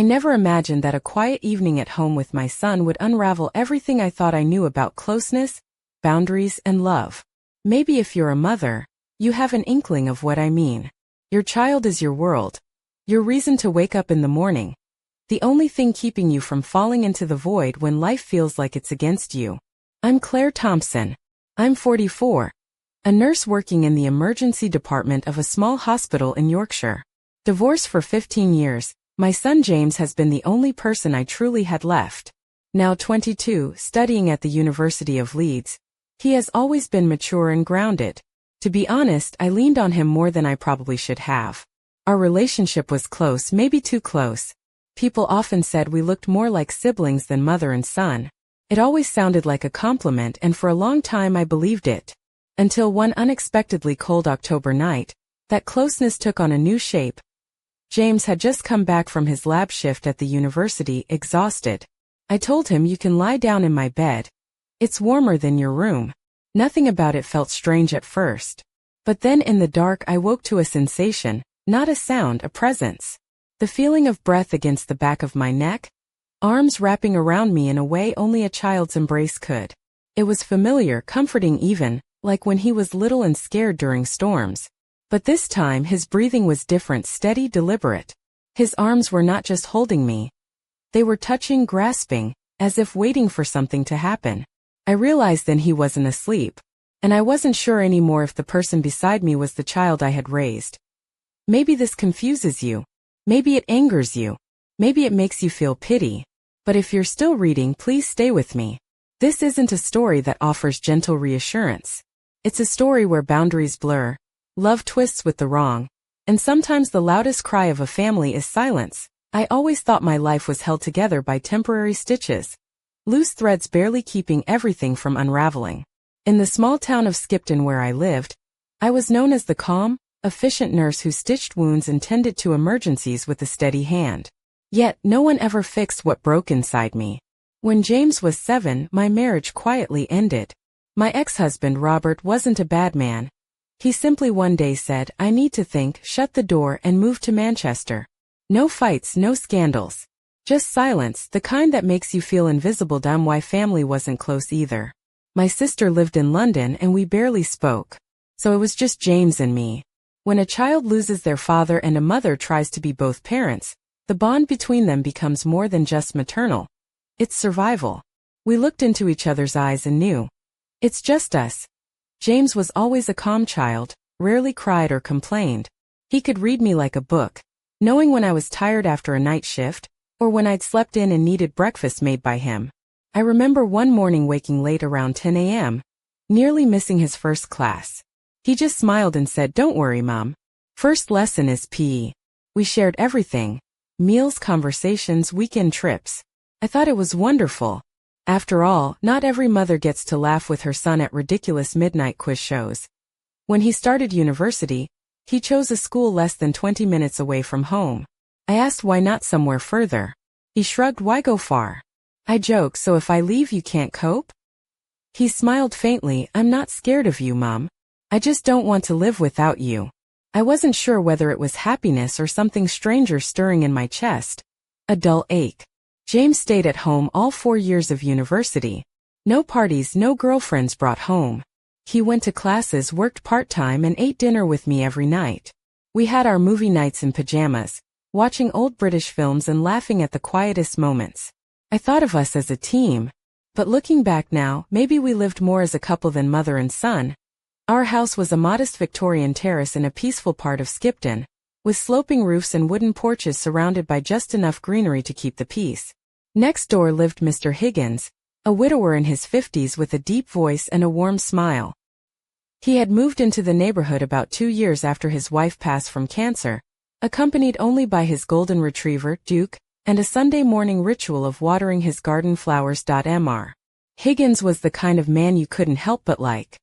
I never imagined that a quiet evening at home with my son would unravel everything I thought I knew about closeness, boundaries, and love. Maybe if you're a mother, you have an inkling of what I mean. Your child is your world, your reason to wake up in the morning, the only thing keeping you from falling into the void when life feels like it's against you. I'm Claire Thompson. I'm 44, a nurse working in the emergency department of a small hospital in Yorkshire. Divorced for 15 years, my son James has been the only person I truly had left. Now 22, studying at the University of Leeds, he has always been mature and grounded. To be honest, I leaned on him more than I probably should have. Our relationship was close, maybe too close. People often said we looked more like siblings than mother and son. It always sounded like a compliment, and for a long time I believed it. Until one unexpectedly cold October night, that closeness took on a new shape. James had just come back from his lab shift at the university, exhausted. I told him, "You can lie down in my bed. It's warmer than your room." Nothing about it felt strange at first. But then in the dark I woke to a sensation, not a sound, a presence. The feeling of breath against the back of my neck, arms wrapping around me in a way only a child's embrace could. It was familiar, comforting even, like when he was little and scared during storms. But this time his breathing was different, steady, deliberate. His arms were not just holding me. They were touching, grasping, as if waiting for something to happen. I realized then he wasn't asleep. And I wasn't sure anymore if the person beside me was the child I had raised. Maybe this confuses you. Maybe it angers you. Maybe it makes you feel pity. But if you're still reading, please stay with me. This isn't a story that offers gentle reassurance. It's a story where boundaries blur, love twists with the wrong, and sometimes the loudest cry of a family is silence. I always thought my life was held together by temporary stitches, loose threads barely keeping everything from unraveling. In the small town of Skipton where I lived, I was known as the calm, efficient nurse who stitched wounds and tended to emergencies with a steady hand. Yet, no one ever fixed what broke inside me. When James was 7, my marriage quietly ended. My ex-husband Robert wasn't a bad man. He simply one day said, "I need to think," shut the door, and moved to Manchester. No fights, no scandals. Just silence, the kind that makes you feel invisible. Why family wasn't close either. My sister lived in London and we barely spoke. So it was just James and me. When a child loses their father and a mother tries to be both parents, the bond between them becomes more than just maternal. It's survival. We looked into each other's eyes and knew. It's just us. James was always a calm child, rarely cried or complained. He could read me like a book, knowing when I was tired after a night shift, or when I'd slept in and needed breakfast made by him. I remember one morning waking late around 10 a.m., nearly missing his first class. He just smiled and said, "Don't worry, Mom. First lesson is PE." We shared everything. Meals, conversations, weekend trips. I thought it was wonderful. After all, not every mother gets to laugh with her son at ridiculous midnight quiz shows. When he started university, he chose a school less than 20 minutes away from home. I asked why not somewhere further. He shrugged, "Why go far?" I joked, "So if I leave you can't cope?" He smiled faintly, "I'm not scared of you, Mom. I just don't want to live without you." I wasn't sure whether it was happiness or something stranger stirring in my chest. A dull ache. James stayed at home all 4 years of university. No parties, no girlfriends brought home. He went to classes, worked part-time, and ate dinner with me every night. We had our movie nights in pajamas, watching old British films and laughing at the quietest moments. I thought of us as a team. But looking back now, maybe we lived more as a couple than mother and son. Our house was a modest Victorian terrace in a peaceful part of Skipton, with sloping roofs and wooden porches surrounded by just enough greenery to keep the peace. Next door lived Mr. Higgins, a widower in his 50s with a deep voice and a warm smile. He had moved into the neighborhood about 2 years after his wife passed from cancer, accompanied only by his golden retriever, Duke, and a Sunday morning ritual of watering his garden flowers. Mr. Higgins was the kind of man you couldn't help but like.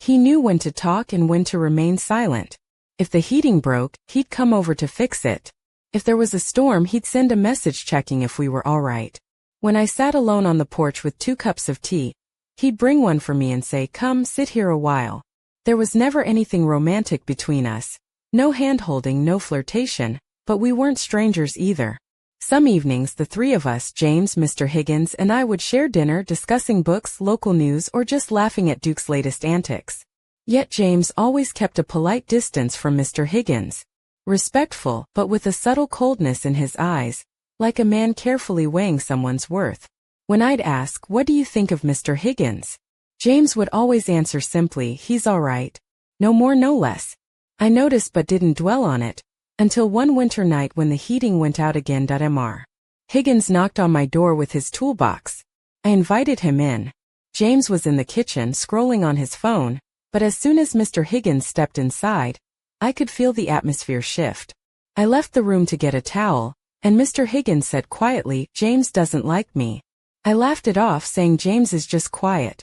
He knew when to talk and when to remain silent. If the heating broke, he'd come over to fix it. If there was a storm, he'd send a message checking if we were all right. When I sat alone on the porch with 2 cups of tea, he'd bring one for me and say, "Come, sit here a while." There was never anything romantic between us. No hand-holding, no flirtation, but we weren't strangers either. Some evenings the three of us, James, Mr. Higgins, and I would share dinner discussing books, local news, or just laughing at Duke's latest antics. Yet James always kept a polite distance from Mr. Higgins. Respectful, but with a subtle coldness in his eyes, like a man carefully weighing someone's worth. When I'd ask, "What do you think of Mr. Higgins?" James would always answer simply, "He's all right." No more, no less. I noticed but didn't dwell on it, until one winter night when the heating went out again. Mr. Higgins knocked on my door with his toolbox. I invited him in. James was in the kitchen scrolling on his phone, but as soon as Mr. Higgins stepped inside, I could feel the atmosphere shift. I left the room to get a towel, and Mr. Higgins said quietly, "James doesn't like me." I laughed it off, saying James is just quiet.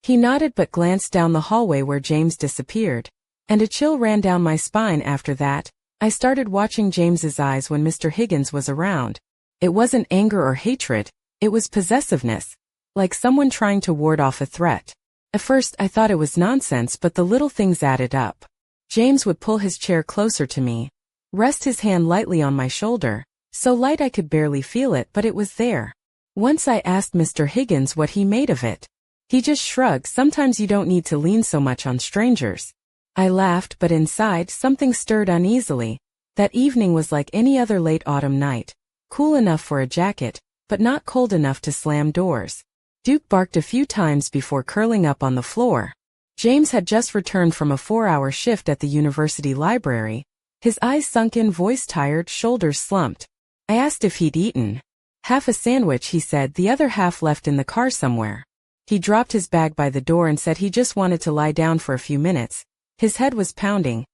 He nodded but glanced down the hallway where James disappeared, and a chill ran down my spine after that. I started watching James's eyes when Mr. Higgins was around. It wasn't anger or hatred, it was possessiveness, like someone trying to ward off a threat. At first I thought it was nonsense, but the little things added up. James would pull his chair closer to me, rest his hand lightly on my shoulder, so light I could barely feel it, but it was there. Once I asked Mr. Higgins what he made of it. He just shrugged. "Sometimes you don't need to lean so much on strangers." I laughed, but inside something stirred uneasily. That evening was like any other late autumn night, cool enough for a jacket, but not cold enough to slam doors. Duke barked a few times before curling up on the floor. James had just returned from a 4-hour shift at the university library, his eyes sunken, voice tired, shoulders slumped. I asked if he'd eaten. "Half a sandwich," he said, "the other half left in the car somewhere." He dropped his bag by the door and said he just wanted to lie down for a few minutes. His head was pounding.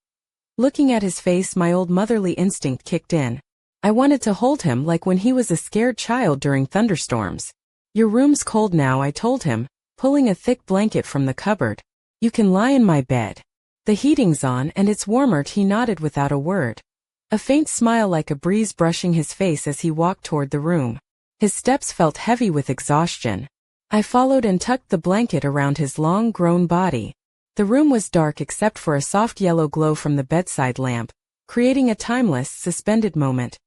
Looking at his face, my old motherly instinct kicked in. I wanted to hold him like when he was a scared child during thunderstorms. "Your room's cold now," I told him, pulling a thick blanket from the cupboard. "You can lie in my bed. The heating's on and it's warmer." He nodded without a word, a faint smile like a breeze brushing his face as he walked toward the room. His steps felt heavy with exhaustion. I followed and tucked the blanket around his long, grown body. The room was dark except for a soft yellow glow from the bedside lamp, creating a timeless, suspended moment.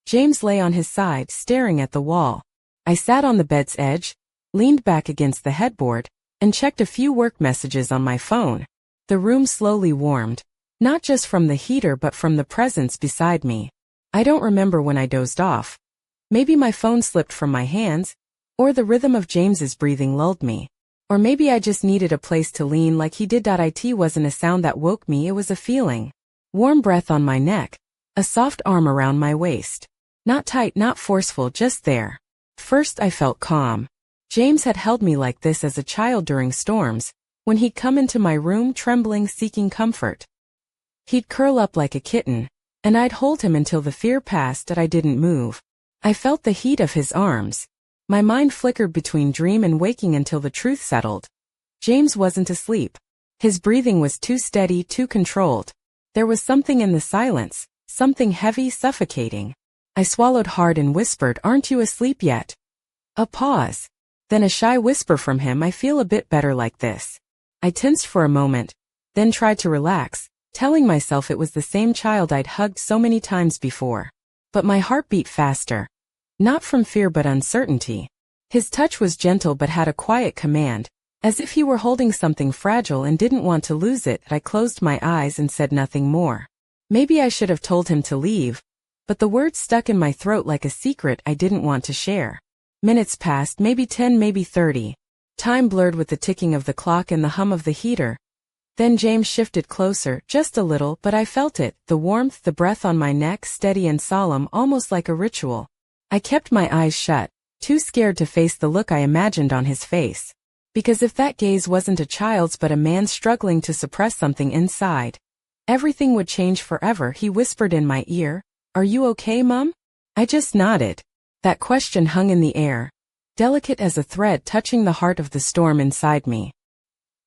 James lay on his side, staring at the wall. I sat on the bed's edge, leaned back against the headboard, and checked a few work messages on my phone. The room slowly warmed, not just from the heater but from the presence beside me. I don't remember when I dozed off. Maybe my phone slipped from my hands, or the rhythm of James's breathing lulled me. Or maybe I just needed a place to lean like he did. It wasn't a sound that woke me, it was a feeling. Warm breath on my neck, a soft arm around my waist. Not tight, not forceful, just there. First I felt calm. James had held me like this as a child during storms, when he'd come into my room trembling, seeking comfort. He'd curl up like a kitten, and I'd hold him until the fear passed that I didn't move. I felt the heat of his arms. My mind flickered between dream and waking until the truth settled. James wasn't asleep. His breathing was too steady, too controlled. There was something in the silence, something heavy, suffocating. I swallowed hard and whispered, "Aren't you asleep yet?" A pause. Then a shy whisper from him, "I feel a bit better like this." I tensed for a moment, then tried to relax, telling myself it was the same child I'd hugged so many times before. But my heart beat faster. Not from fear but uncertainty. His touch was gentle but had a quiet command, as if he were holding something fragile and didn't want to lose it. I closed my eyes and said nothing more. Maybe I should have told him to leave, but the words stuck in my throat like a secret I didn't want to share. Minutes passed, maybe 10, maybe 30. Time blurred with the ticking of the clock and the hum of the heater. Then James shifted closer, just a little, but I felt it, the warmth, the breath on my neck, steady and solemn, almost like a ritual. I kept my eyes shut, too scared to face the look I imagined on his face. Because if that gaze wasn't a child's but a man struggling to suppress something inside, everything would change forever. He whispered in my ear, "Are you okay, Mum?" I just nodded. That question hung in the air, delicate as a thread touching the heart of the storm inside me.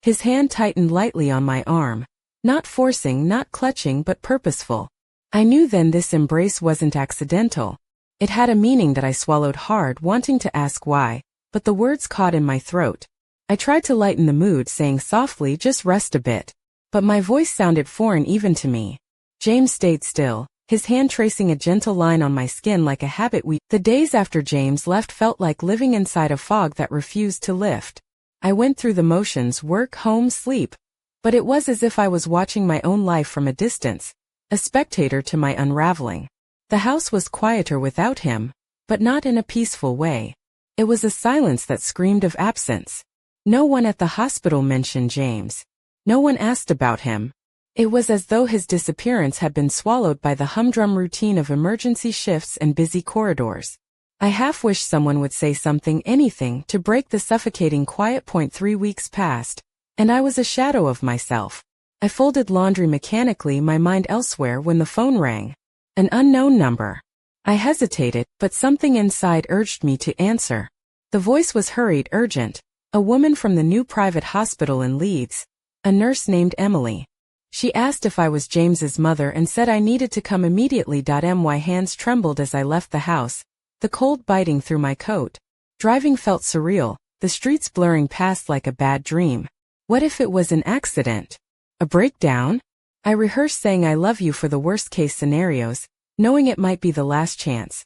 His hand tightened lightly on my arm, not forcing, not clutching, but purposeful. I knew then this embrace wasn't accidental. It had a meaning that I swallowed hard, wanting to ask why, but the words caught in my throat. I tried to lighten the mood, saying softly, "Just rest a bit." But my voice sounded foreign even to me. James stayed still, his hand tracing a gentle line on my skin like a habit The days after James left felt like living inside a fog that refused to lift. I went through the motions: work, home, sleep. But it was as if I was watching my own life from a distance, a spectator to my unraveling. The house was quieter without him, but not in a peaceful way. It was a silence that screamed of absence. No one at the hospital mentioned James. No one asked about him. It was as though his disappearance had been swallowed by the humdrum routine of emergency shifts and busy corridors. I half wished someone would say something, anything, to break the suffocating quiet. 3 weeks passed, and I was a shadow of myself. I folded laundry mechanically, my mind elsewhere, when the phone rang. An unknown number. I hesitated, but something inside urged me to answer. The voice was hurried, urgent. A woman from the new private hospital in Leeds. A nurse named Emily. She asked if I was James's mother and said I needed to come immediately. My hands trembled as I left the house, the cold biting through my coat. Driving felt surreal, the streets blurring past like a bad dream. What if it was an accident? A breakdown? I rehearsed saying I love you for the worst-case scenarios, knowing it might be the last chance.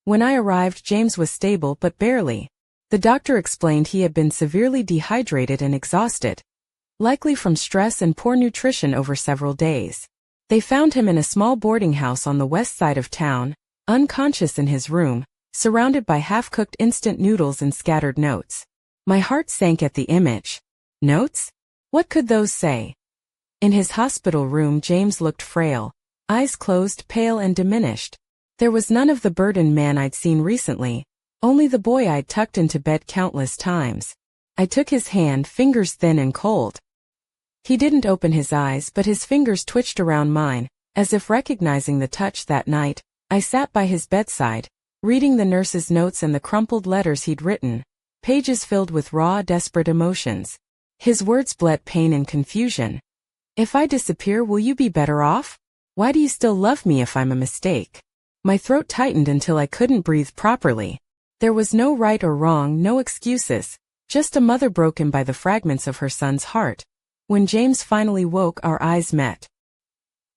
When I arrived, James was stable, but barely. The doctor explained he had been severely dehydrated and exhausted, likely from stress and poor nutrition over several days. They found him in a small boarding house on the west side of town, unconscious in his room, surrounded by half-cooked instant noodles and scattered notes. My heart sank at the image. Notes? What could those say? In his hospital room, James looked frail, eyes closed, pale and diminished. There was none of the burdened man I'd seen recently, only the boy I'd tucked into bed countless times. I took his hand, fingers thin and cold. He didn't open his eyes, but his fingers twitched around mine, as if recognizing the touch. That night, I sat by his bedside, reading the nurse's notes and the crumpled letters he'd written, pages filled with raw, desperate emotions. His words bled pain and confusion. If I disappear, will you be better off? Why do you still love me if I'm a mistake? My throat tightened until I couldn't breathe properly. There was no right or wrong, no excuses, just a mother broken by the fragments of her son's heart. When James finally woke, our eyes met.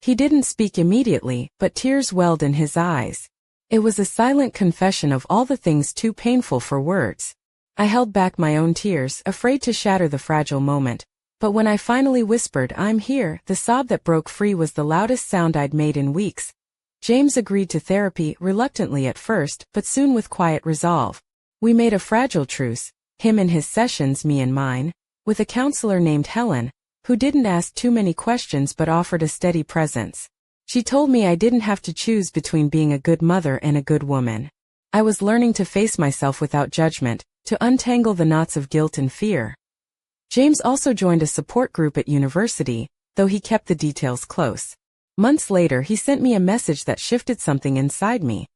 He didn't speak immediately, but tears welled in his eyes. It was a silent confession of all the things too painful for words. I held back my own tears, afraid to shatter the fragile moment. But when I finally whispered, "I'm here," the sob that broke free was the loudest sound I'd made in weeks. James agreed to therapy, reluctantly at first, but soon with quiet resolve. We made a fragile truce, him and his sessions, me and mine, with a counselor named Helen, who didn't ask too many questions but offered a steady presence. She told me I didn't have to choose between being a good mother and a good woman. I was learning to face myself without judgment, to untangle the knots of guilt and fear. James also joined a support group at university, though he kept the details close. Months later, he sent me a message that shifted something inside me.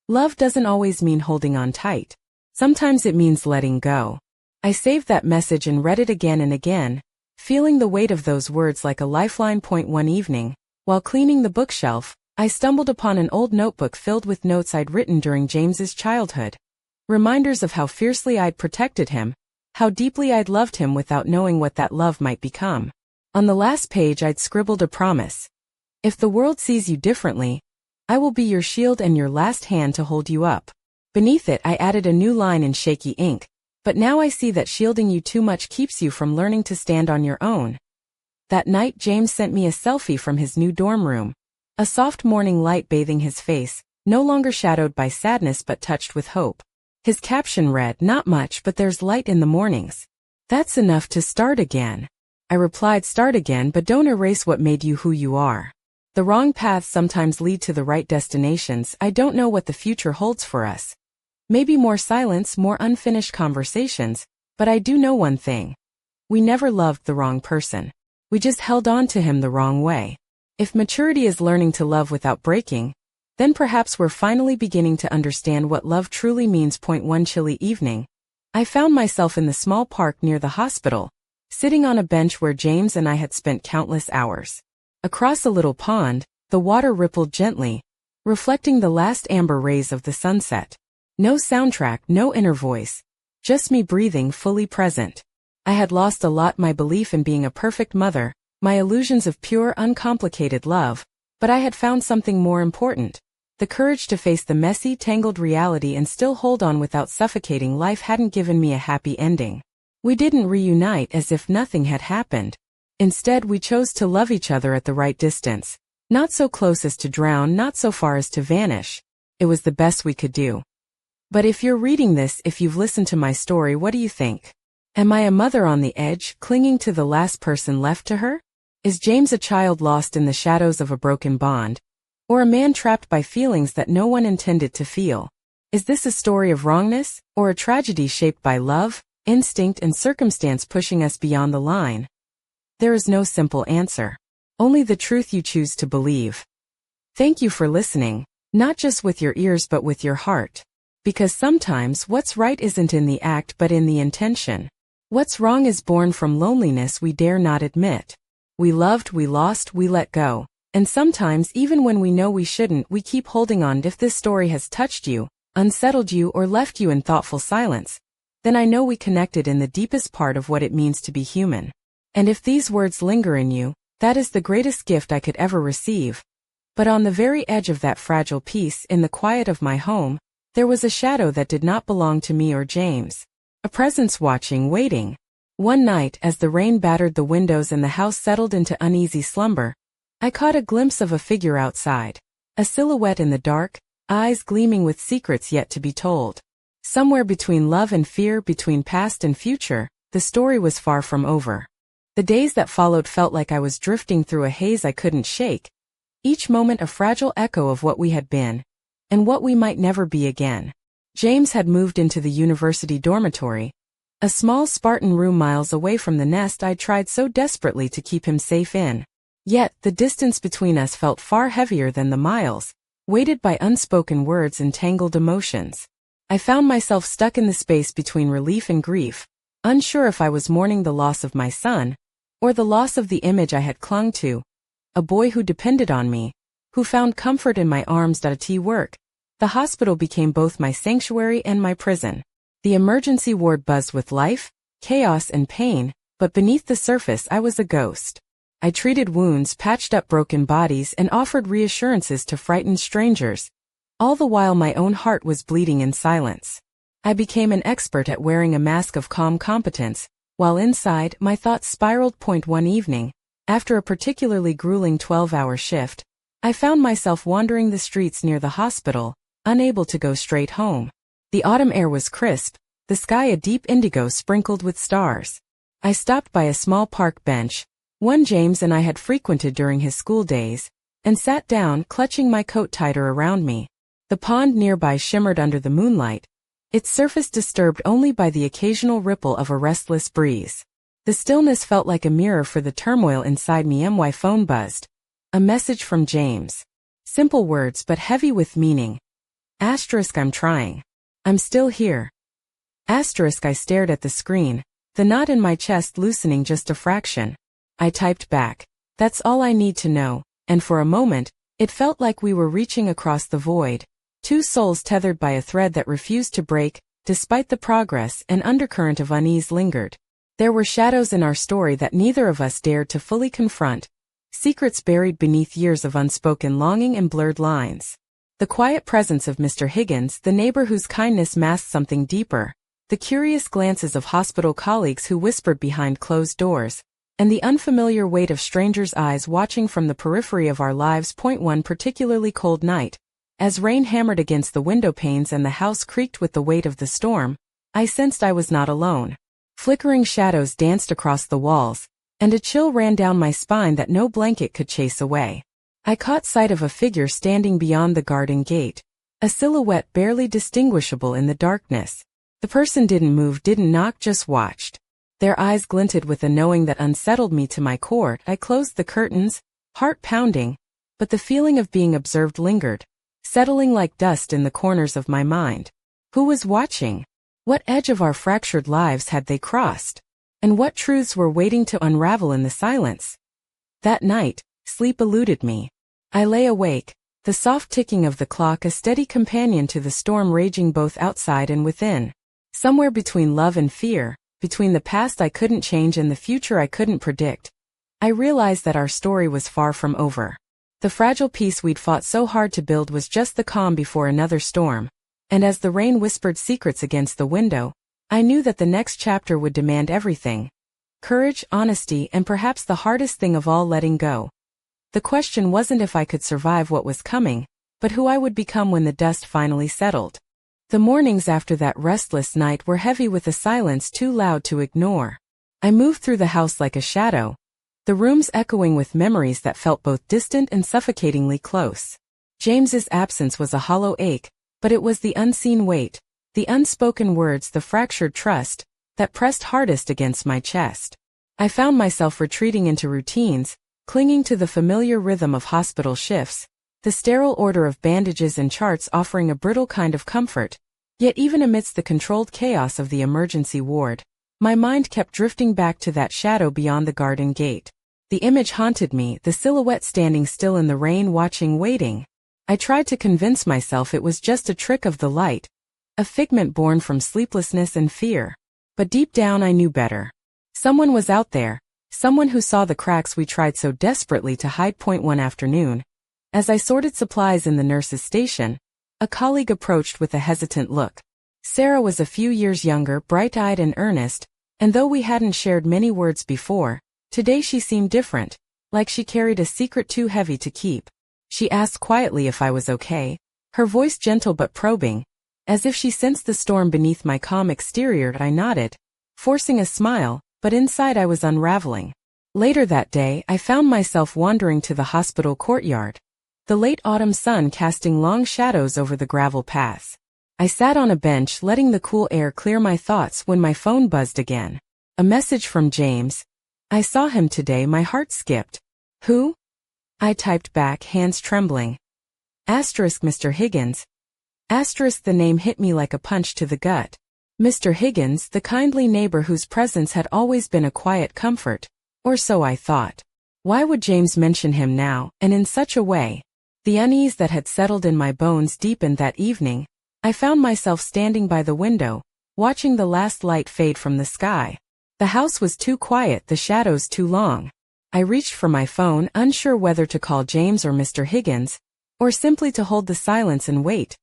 Love doesn't always mean holding on tight. Sometimes it means letting go. I saved that message and read it again and again, feeling the weight of those words like a lifeline. One evening, while cleaning the bookshelf, I stumbled upon an old notebook filled with notes I'd written during James's childhood. Reminders of how fiercely I'd protected him, how deeply I'd loved him without knowing what that love might become. On the last page I'd scribbled a promise. If the world sees you differently, I will be your shield and your last hand to hold you up. Beneath it I added a new line in shaky ink. But now I see that shielding you too much keeps you from learning to stand on your own. That night James sent me a selfie from his new dorm room. A soft morning light bathing his face, no longer shadowed by sadness but touched with hope. His caption read, "Not much, but there's light in the mornings. That's enough to start again." I replied, "Start again, but don't erase what made you who you are." The wrong paths sometimes lead to the right destinations. I don't know what the future holds for us. Maybe more silence, more unfinished conversations, but I do know one thing. We never loved the wrong person. We just held on to him the wrong way. If maturity is learning to love without breaking, then perhaps we're finally beginning to understand what love truly means. One chilly evening, I found myself in the small park near the hospital, sitting on a bench where James and I had spent countless hours. Across a little pond, the water rippled gently, reflecting the last amber rays of the sunset. No soundtrack, no inner voice, just me breathing, fully present. I had lost a lot: my belief in being a perfect mother, my illusions of pure, uncomplicated love, But I had found something more important. The courage to face the messy, tangled reality and still hold on without suffocating. Life hadn't given me a happy ending. We didn't reunite as if nothing had happened. Instead, we chose to love each other at the right distance. Not so close as to drown, not so far as to vanish. It was the best we could do. But if you're reading this, if you've listened to my story, what do you think? Am I a mother on the edge, clinging to the last person left to her? Is James a child lost in the shadows of a broken bond? Or a man trapped by feelings that no one intended to feel? Is this a story of wrongness, or a tragedy shaped by love, instinct, and circumstance pushing us beyond the line? There is no simple answer. Only the truth you choose to believe. Thank you for listening, not just with your ears but with your heart. Because sometimes what's right isn't in the act but in the intention. What's wrong is born from loneliness we dare not admit. We loved, we lost, we let go. And sometimes even when we know we shouldn't, we keep holding on. If this story has touched you, unsettled you, or left you in thoughtful silence, then I know we connected in the deepest part of what it means to be human. And if these words linger in you, that is the greatest gift I could ever receive. But on the very edge of that fragile peace, in the quiet of my home, there was a shadow that did not belong to me or James. A presence watching, waiting. One night, as the rain battered the windows and the house settled into uneasy slumber, I caught a glimpse of a figure outside. A silhouette in the dark, eyes gleaming with secrets yet to be told. Somewhere between love and fear, between past and future, the story was far from over. The days that followed felt like I was drifting through a haze I couldn't shake, each moment a fragile echo of what we had been, and what we might never be again. James had moved into the university dormitory, a small Spartan room miles away from the nest I'd tried so desperately to keep him safe in. Yet, the distance between us felt far heavier than the miles, weighted by unspoken words and tangled emotions. I found myself stuck in the space between relief and grief, unsure if I was mourning the loss of my son, or the loss of the image I had clung to, a boy who depended on me, who found comfort in my arms. At work, the hospital became both my sanctuary and my prison. The emergency ward buzzed with life, chaos, and pain, but beneath the surface I was a ghost. I treated wounds, patched up broken bodies, and offered reassurances to frightened strangers, all the while my own heart was bleeding in silence. I became an expert at wearing a mask of calm competence, while inside my thoughts spiraled. One evening, after a particularly grueling 12-hour shift, I found myself wandering the streets near the hospital, unable to go straight home. The autumn air was crisp, the sky a deep indigo sprinkled with stars. I stopped by a small park bench, one James and I had frequented during his school days, and sat down, clutching my coat tighter around me. The pond nearby shimmered under the moonlight, its surface disturbed only by the occasional ripple of a restless breeze. The stillness felt like a mirror for the turmoil inside me. My phone buzzed. A message from James. Simple words but heavy with meaning. Asterisk, I'm trying. I'm still here. Asterisk, I stared at the screen, the knot in my chest loosening just a fraction. I typed back. That's all I need to know, and for a moment, it felt like we were reaching across the void, two souls tethered by a thread that refused to break. Despite the progress, an undercurrent of unease lingered. There were shadows in our story that neither of us dared to fully confront, secrets buried beneath years of unspoken longing and blurred lines. The quiet presence of Mr. Higgins, the neighbor whose kindness masked something deeper, the curious glances of hospital colleagues who whispered behind closed doors, and the unfamiliar weight of strangers' eyes watching from the periphery of our lives. One particularly cold night, as rain hammered against the window panes and the house creaked with the weight of the storm, I sensed I was not alone. Flickering shadows danced across the walls, and a chill ran down my spine that no blanket could chase away. I caught sight of a figure standing beyond the garden gate, a silhouette barely distinguishable in the darkness. The person didn't move, didn't knock, just watched. Their eyes glinted with a knowing that unsettled me to my core. I closed the curtains, heart pounding, but the feeling of being observed lingered, settling like dust in the corners of my mind. Who was watching? What edge of our fractured lives had they crossed? And what truths were waiting to unravel in the silence? That night, sleep eluded me. I lay awake, the soft ticking of the clock a steady companion to the storm raging both outside and within. Somewhere between love and fear, between the past I couldn't change and the future I couldn't predict, I realized that our story was far from over. The fragile peace we'd fought so hard to build was just the calm before another storm. And as the rain whispered secrets against the window, I knew that the next chapter would demand everything. Courage, honesty, and perhaps the hardest thing of all, letting go. The question wasn't if I could survive what was coming, but who I would become when the dust finally settled. The mornings after that restless night were heavy with a silence too loud to ignore. I moved through the house like a shadow, the rooms echoing with memories that felt both distant and suffocatingly close. James's absence was a hollow ache, but it was the unseen weight, the unspoken words, the fractured trust, that pressed hardest against my chest. I found myself retreating into routines, clinging to the familiar rhythm of hospital shifts, the sterile order of bandages and charts offering a brittle kind of comfort. Yet even amidst the controlled chaos of the emergency ward, my mind kept drifting back to that shadow beyond the garden gate. The image haunted me, the silhouette standing still in the rain, watching, waiting. I tried to convince myself it was just a trick of the light, a figment born from sleeplessness and fear. But deep down I knew better. Someone was out there, someone who saw the cracks we tried so desperately to hide. One afternoon, as I sorted supplies in the nurse's station, a colleague approached with a hesitant look. Sarah was a few years younger, bright-eyed and earnest, and though we hadn't shared many words before, today she seemed different, like she carried a secret too heavy to keep. She asked quietly if I was okay, her voice gentle but probing, as if she sensed the storm beneath my calm exterior. I nodded, forcing a smile, but inside I was unraveling. Later that day, I found myself wandering to the hospital courtyard, the late autumn sun casting long shadows over the gravel paths. I sat on a bench letting the cool air clear my thoughts when my phone buzzed again. A message from James. I saw him today. My heart skipped. Who? I typed back, hands trembling. Mr. Higgins. The name hit me like a punch to the gut. Mr. Higgins, the kindly neighbor whose presence had always been a quiet comfort. Or so I thought. Why would James mention him now, and in such a way? The unease that had settled in my bones deepened that evening. I found myself standing by the window, watching the last light fade from the sky. The house was too quiet, the shadows too long. I reached for my phone, unsure whether to call James or Mr. Higgins, or simply to hold the silence and wait.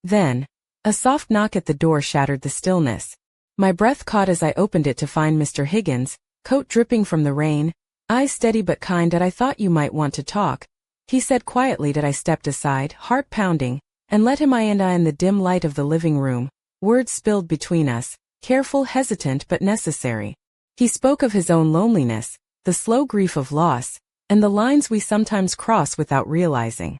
Then, a soft knock at the door shattered the stillness. My breath caught as I opened it to find Mr. Higgins, coat dripping from the rain, eyes steady but kind. "I thought you might want to talk," he said quietly. I stepped aside, heart pounding, and let him in the dim light of the living room. Words spilled between us, careful, hesitant but necessary. He spoke of his own loneliness, the slow grief of loss, and the lines we sometimes cross without realizing.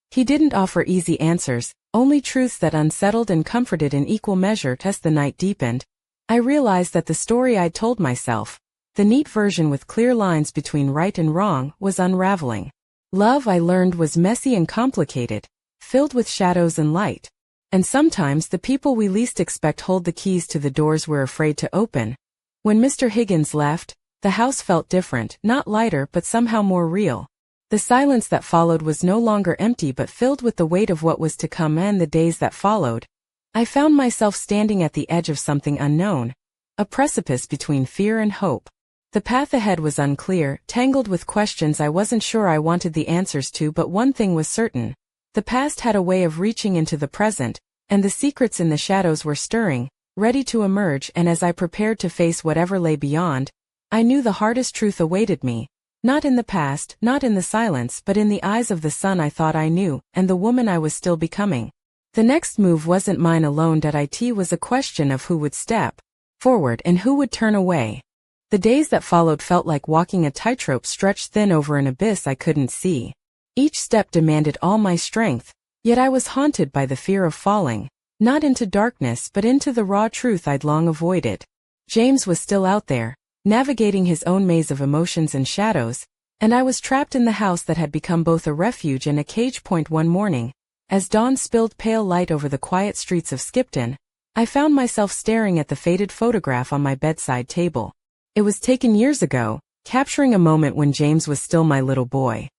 He didn't offer easy answers, only truths that unsettled and comforted in equal measure. As the night deepened, I realized that the story I'd told myself, the neat version with clear lines between right and wrong, was unraveling. Love, I learned, was messy and complicated, filled with shadows and light. And sometimes the people we least expect hold the keys to the doors we're afraid to open. When Mr. Higgins left, the house felt different, not lighter but somehow more real. The silence that followed was no longer empty but filled with the weight of what was to come. And the days that followed, I found myself standing at the edge of something unknown, a precipice between fear and hope. The path ahead was unclear, tangled with questions I wasn't sure I wanted the answers to, but one thing was certain. The past had a way of reaching into the present, and the secrets in the shadows were stirring, ready to emerge. And as I prepared to face whatever lay beyond, I knew the hardest truth awaited me. Not in the past, not in the silence, but in the eyes of the son I thought I knew, and the woman I was still becoming. The next move wasn't mine alone. It was a question of who would step forward and who would turn away. The days that followed felt like walking a tightrope stretched thin over an abyss I couldn't see. Each step demanded all my strength, yet I was haunted by the fear of falling, not into darkness but into the raw truth I'd long avoided. James was still out there, navigating his own maze of emotions and shadows, and I was trapped in the house that had become both a refuge and a cage. One morning, as dawn spilled pale light over the quiet streets of Skipton, I found myself staring at the faded photograph on my bedside table. It was taken years ago, capturing a moment when James was still my little boy.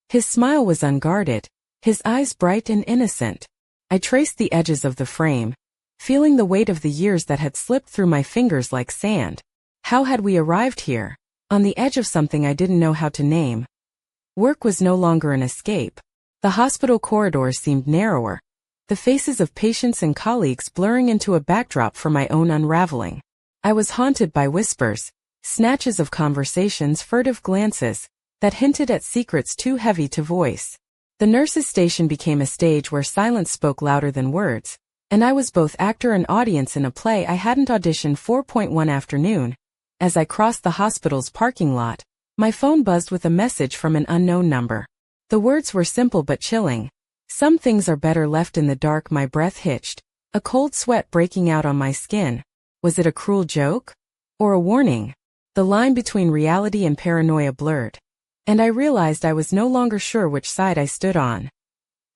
His smile was unguarded, his eyes bright and innocent. I traced the edges of the frame, feeling the weight of the years that had slipped through my fingers like sand. How had we arrived here? On the edge of something I didn't know how to name. Work was no longer an escape. The hospital corridors seemed narrower, the faces of patients and colleagues blurring into a backdrop for my own unraveling. I was haunted by whispers, snatches of conversations, furtive glances that hinted at secrets too heavy to voice. The nurse's station became a stage where silence spoke louder than words, and I was both actor and audience in a play I hadn't auditioned for. One afternoon, as I crossed the hospital's parking lot, my phone buzzed with a message from an unknown number. The words were simple but chilling. Some things are better left in the dark. My breath hitched, a cold sweat breaking out on my skin. Was it a cruel joke? Or a warning? The line between reality and paranoia blurred, and I realized I was no longer sure which side I stood on.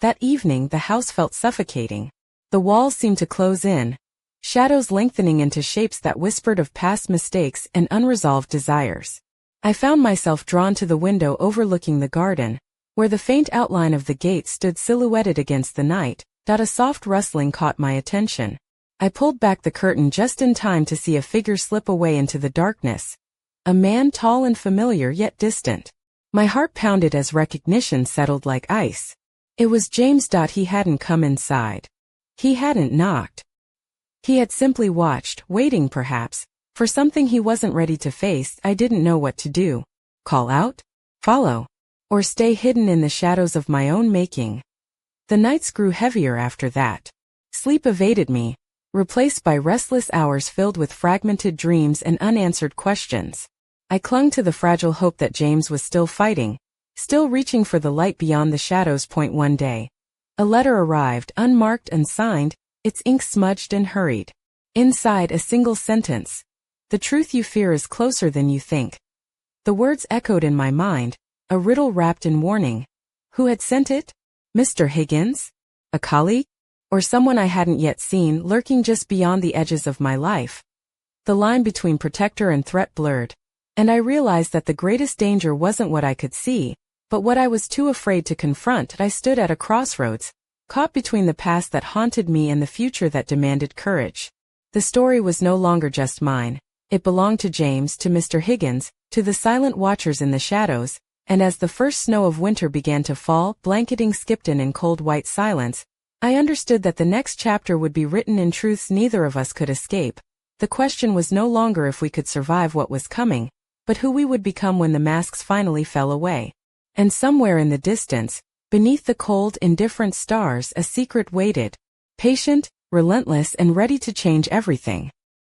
That evening the house felt suffocating. The walls seemed to close in, shadows lengthening into shapes that whispered of past mistakes and unresolved desires. I found myself drawn to the window overlooking the garden, where the faint outline of the gate stood silhouetted against the night. A soft rustling caught my attention. I pulled back the curtain just in time to see a figure slip away into the darkness. A man tall and familiar yet distant. My heart pounded as recognition settled like ice. It was James. He hadn't come inside. He hadn't knocked. He had simply watched, waiting perhaps, for something he wasn't ready to face. I didn't know what to do. Call out? Follow? Or stay hidden in the shadows of my own making? The nights grew heavier after that. Sleep evaded me, replaced by restless hours filled with fragmented dreams and unanswered questions. I clung to the fragile hope that James was still fighting, still reaching for the light beyond the shadows. One day, a letter arrived, unmarked and signed, its ink smudged and hurried. Inside, a single sentence. The truth you fear is closer than you think. The words echoed in my mind, a riddle wrapped in warning. Who had sent it? Mr. Higgins? A colleague? Or someone I hadn't yet seen, lurking just beyond the edges of my life? The line between protector and threat blurred, and I realized that the greatest danger wasn't what I could see, but what I was too afraid to confront. I stood at a crossroads, caught between the past that haunted me and the future that demanded courage. The story was no longer just mine. It belonged to James, to Mr. Higgins, to the silent watchers in the shadows. And as the first snow of winter began to fall, blanketing Skipton in cold white silence, I understood that the next chapter would be written in truths neither of us could escape. The question was no longer if we could survive what was coming, but who we would become when the masks finally fell away. And somewhere in the distance, beneath the cold, indifferent stars, a secret waited, patient, relentless, and ready to change everything.